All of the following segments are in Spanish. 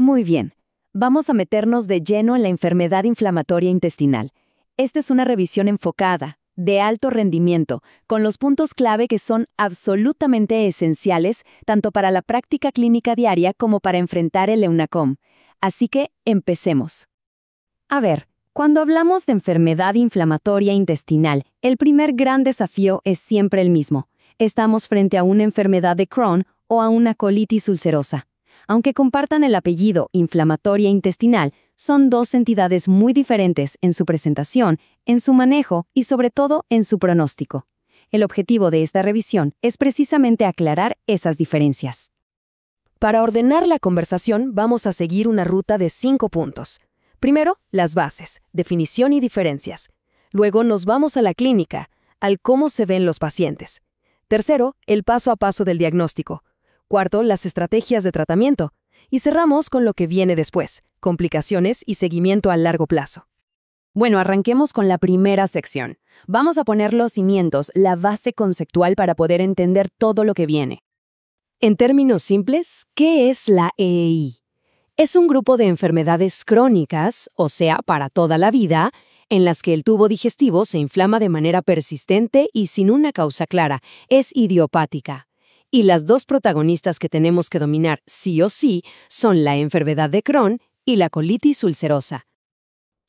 Muy bien. Vamos a meternos de lleno en la enfermedad inflamatoria intestinal. Esta es una revisión enfocada, de alto rendimiento, con los puntos clave que son absolutamente esenciales tanto para la práctica clínica diaria como para enfrentar el EUNACOM. Así que, empecemos. A ver, cuando hablamos de enfermedad inflamatoria intestinal, el primer gran desafío es siempre el mismo. Estamos frente a una enfermedad de Crohn o a una colitis ulcerosa. Aunque compartan el apellido inflamatoria intestinal, son dos entidades muy diferentes en su presentación, en su manejo y sobre todo en su pronóstico. El objetivo de esta revisión es precisamente aclarar esas diferencias. Para ordenar la conversación vamos a seguir una ruta de 5 puntos. Primero, las bases, definición y diferencias. Luego nos vamos a la clínica, al cómo se ven los pacientes. Tercero, el paso a paso del diagnóstico. Cuarto, las estrategias de tratamiento. Y cerramos con lo que viene después, complicaciones y seguimiento a largo plazo. Bueno, arranquemos con la primera sección. Vamos a poner los cimientos, la base conceptual para poder entender todo lo que viene. En términos simples, ¿qué es la EI? Es un grupo de enfermedades crónicas, o sea, para toda la vida, en las que el tubo digestivo se inflama de manera persistente y sin una causa clara, es idiopática. Y las dos protagonistas que tenemos que dominar sí o sí son la enfermedad de Crohn y la colitis ulcerosa.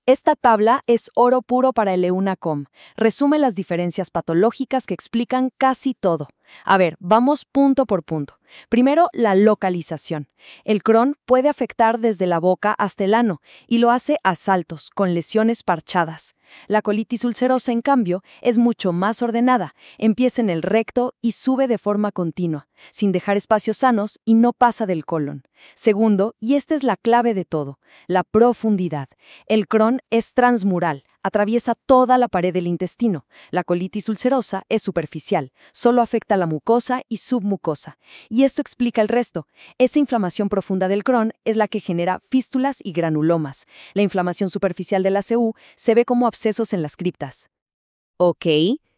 Esta tabla es oro puro para el EUNACOM. Resume las diferencias patológicas que explican casi todo. A ver, vamos punto por punto. Primero, la localización. El Crohn puede afectar desde la boca hasta el ano y lo hace a saltos, con lesiones parchadas. La colitis ulcerosa, en cambio, es mucho más ordenada. Empieza en el recto y sube de forma continua, sin dejar espacios sanos y no pasa del colon. Segundo, y esta es la clave de todo, la profundidad. El Crohn es transmural, atraviesa toda la pared del intestino. La colitis ulcerosa es superficial, solo afecta a la mucosa y submucosa. Y esto explica el resto. Esa inflamación profunda del Crohn es la que genera fístulas y granulomas. La inflamación superficial de la CU se ve como abscesos en las criptas. Ok,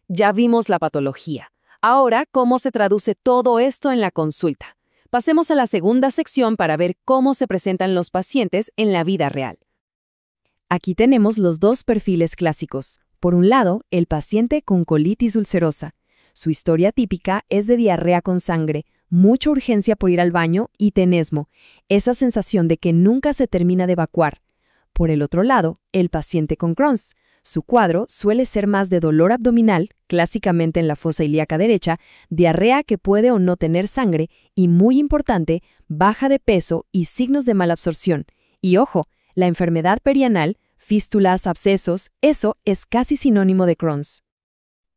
ya vimos la patología. Ahora, ¿cómo se traduce todo esto en la consulta? Pasemos a la segunda sección para ver cómo se presentan los pacientes en la vida real. Aquí tenemos los dos perfiles clásicos. Por un lado, el paciente con colitis ulcerosa. Su historia típica es de diarrea con sangre, mucha urgencia por ir al baño y tenesmo, esa sensación de que nunca se termina de evacuar. Por el otro lado, el paciente con Crohn's. Su cuadro suele ser más de dolor abdominal, clásicamente en la fosa ilíaca derecha, diarrea que puede o no tener sangre y, muy importante, baja de peso y signos de malabsorción. Y ojo, la enfermedad perianal, fístulas, abscesos, eso es casi sinónimo de Crohn's.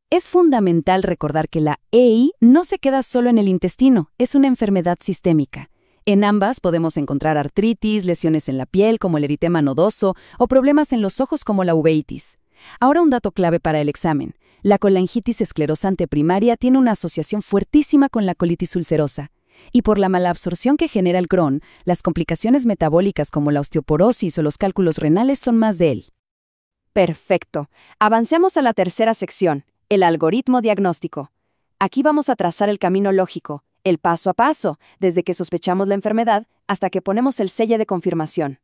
Es fundamental recordar que la EI no se queda solo en el intestino, es una enfermedad sistémica. En ambas podemos encontrar artritis, lesiones en la piel como el eritema nodoso o problemas en los ojos como la uveitis. Ahora un dato clave para el examen. La colangitis esclerosante primaria tiene una asociación fuertísima con la colitis ulcerosa. Y por la malabsorción que genera el Crohn, las complicaciones metabólicas como la osteoporosis o los cálculos renales son más de él. Perfecto. Avancemos a la tercera sección, el algoritmo diagnóstico. Aquí vamos a trazar el camino lógico, el paso a paso, desde que sospechamos la enfermedad hasta que ponemos el sello de confirmación.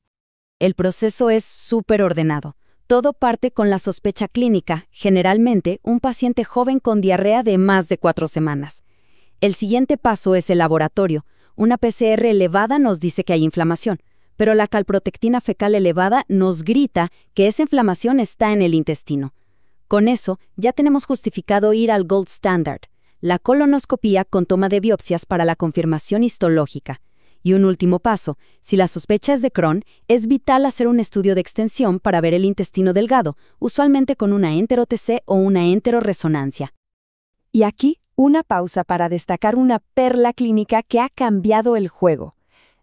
El proceso es súper ordenado. Todo parte con la sospecha clínica, generalmente un paciente joven con diarrea de más de 4 semanas. El siguiente paso es el laboratorio. Una PCR elevada nos dice que hay inflamación, pero la calprotectina fecal elevada nos grita que esa inflamación está en el intestino. Con eso, ya tenemos justificado ir al gold standard, la colonoscopía con toma de biopsias para la confirmación histológica. Y un último paso, si la sospecha es de Crohn, es vital hacer un estudio de extensión para ver el intestino delgado, usualmente con una entero-TC o una enteroresonancia. Y aquí, una pausa para destacar una perla clínica que ha cambiado el juego.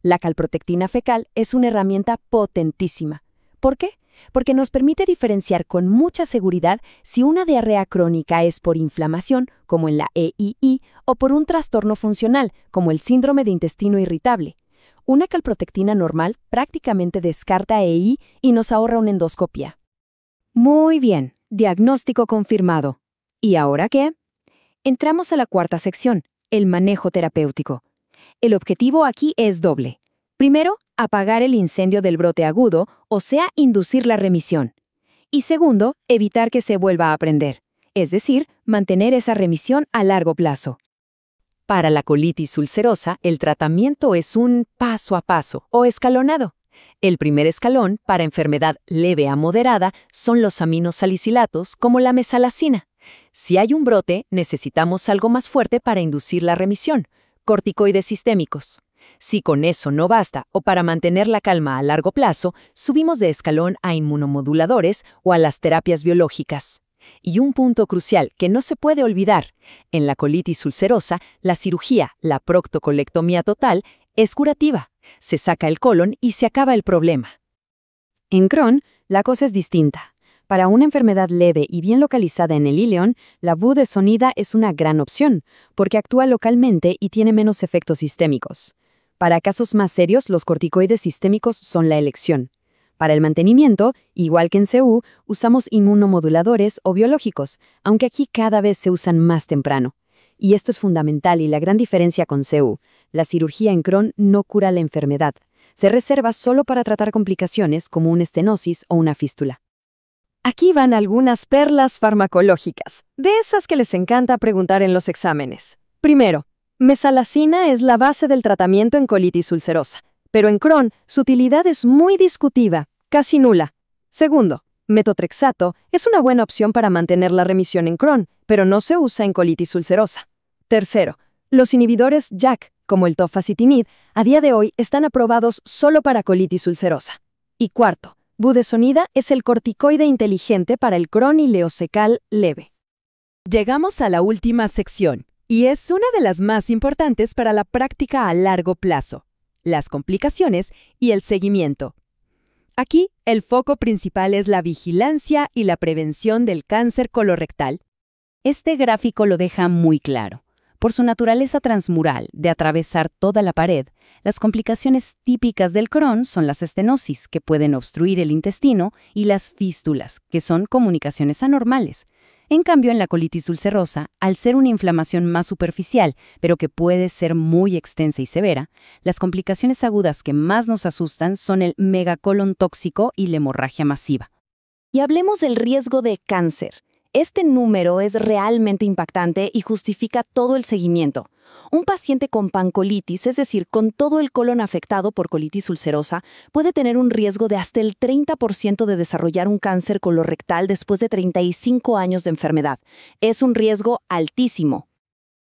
La calprotectina fecal es una herramienta potentísima. ¿Por qué? Porque nos permite diferenciar con mucha seguridad si una diarrea crónica es por inflamación, como en la EII, o por un trastorno funcional, como el síndrome de intestino irritable. Una calprotectina normal prácticamente descarta EI y nos ahorra una endoscopia. Muy bien, diagnóstico confirmado. ¿Y ahora qué? Entramos a la cuarta sección, el manejo terapéutico. El objetivo aquí es doble. Primero, apagar el incendio del brote agudo, o sea, inducir la remisión. Y segundo, evitar que se vuelva a prender, es decir, mantener esa remisión a largo plazo. Para la colitis ulcerosa, el tratamiento es un paso a paso o escalonado. El primer escalón, para enfermedad leve a moderada, son los aminosalicilatos, como la mesalazina. Si hay un brote, necesitamos algo más fuerte para inducir la remisión, corticoides sistémicos. Si con eso no basta, o para mantener la calma a largo plazo, subimos de escalón a inmunomoduladores o a las terapias biológicas. Y un punto crucial que no se puede olvidar: en la colitis ulcerosa, la cirugía, la proctocolectomía total, es curativa. Se saca el colon y se acaba el problema. En Crohn, la cosa es distinta. Para una enfermedad leve y bien localizada en el ileón, la budesonida es una gran opción, porque actúa localmente y tiene menos efectos sistémicos. Para casos más serios, los corticoides sistémicos son la elección. Para el mantenimiento, igual que en CU, usamos inmunomoduladores o biológicos, aunque aquí cada vez se usan más temprano. Y esto es fundamental y la gran diferencia con CU. La cirugía en Crohn no cura la enfermedad. Se reserva solo para tratar complicaciones como una estenosis o una fístula. Aquí van algunas perlas farmacológicas, de esas que les encanta preguntar en los exámenes. Primero, mesalazina es la base del tratamiento en colitis ulcerosa, pero en Crohn su utilidad es muy discutida, casi nula. Segundo, metotrexato es una buena opción para mantener la remisión en Crohn, pero no se usa en colitis ulcerosa. Tercero, los inhibidores JAK, como el tofacitinib, a día de hoy están aprobados solo para colitis ulcerosa. Y cuarto, budesonida es el corticoide inteligente para el Crohn ileocecal leve. Llegamos a la última sección, y es una de las más importantes para la práctica a largo plazo: las complicaciones y el seguimiento. Aquí, el foco principal es la vigilancia y la prevención del cáncer colorectal. Este gráfico lo deja muy claro. Por su naturaleza transmural de atravesar toda la pared, las complicaciones típicas del Crohn son las estenosis, que pueden obstruir el intestino, y las fístulas, que son comunicaciones anormales. En cambio, en la colitis ulcerosa, al ser una inflamación más superficial, pero que puede ser muy extensa y severa, las complicaciones agudas que más nos asustan son el megacolon tóxico y la hemorragia masiva. Y hablemos del riesgo de cáncer. Este número es realmente impactante y justifica todo el seguimiento. Un paciente con pancolitis, es decir, con todo el colon afectado por colitis ulcerosa, puede tener un riesgo de hasta el 30% de desarrollar un cáncer colorectal después de 35 años de enfermedad. Es un riesgo altísimo.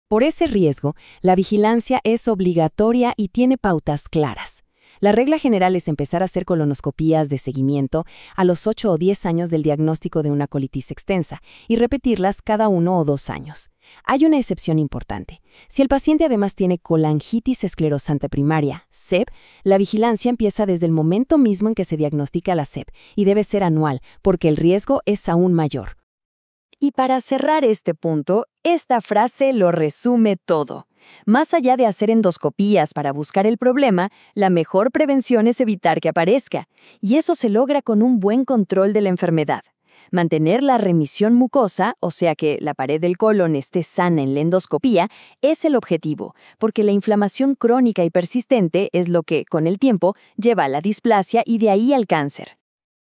Por ese riesgo, la vigilancia es obligatoria y tiene pautas claras. La regla general es empezar a hacer colonoscopías de seguimiento a los 8 o 10 años del diagnóstico de una colitis extensa y repetirlas cada 1 o 2 años. Hay una excepción importante. Si el paciente además tiene colangitis esclerosante primaria, CEP, la vigilancia empieza desde el momento mismo en que se diagnostica la CEP y debe ser anual, porque el riesgo es aún mayor. Y para cerrar este punto, esta frase lo resume todo. Más allá de hacer endoscopías para buscar el problema, la mejor prevención es evitar que aparezca, y eso se logra con un buen control de la enfermedad. Mantener la remisión mucosa, o sea que la pared del colon esté sana en la endoscopía, es el objetivo, porque la inflamación crónica y persistente es lo que, con el tiempo, lleva a la displasia y de ahí al cáncer.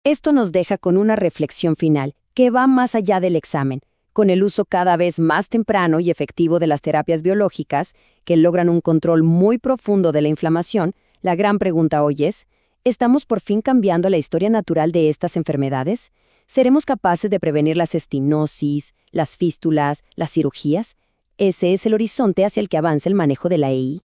Esto nos deja con una reflexión final, que va más allá del examen. Con el uso cada vez más temprano y efectivo de las terapias biológicas, que logran un control muy profundo de la inflamación, la gran pregunta hoy es: ¿estamos por fin cambiando la historia natural de estas enfermedades? ¿Seremos capaces de prevenir las estenosis, las fístulas, las cirugías? Ese es el horizonte hacia el que avanza el manejo de la EI.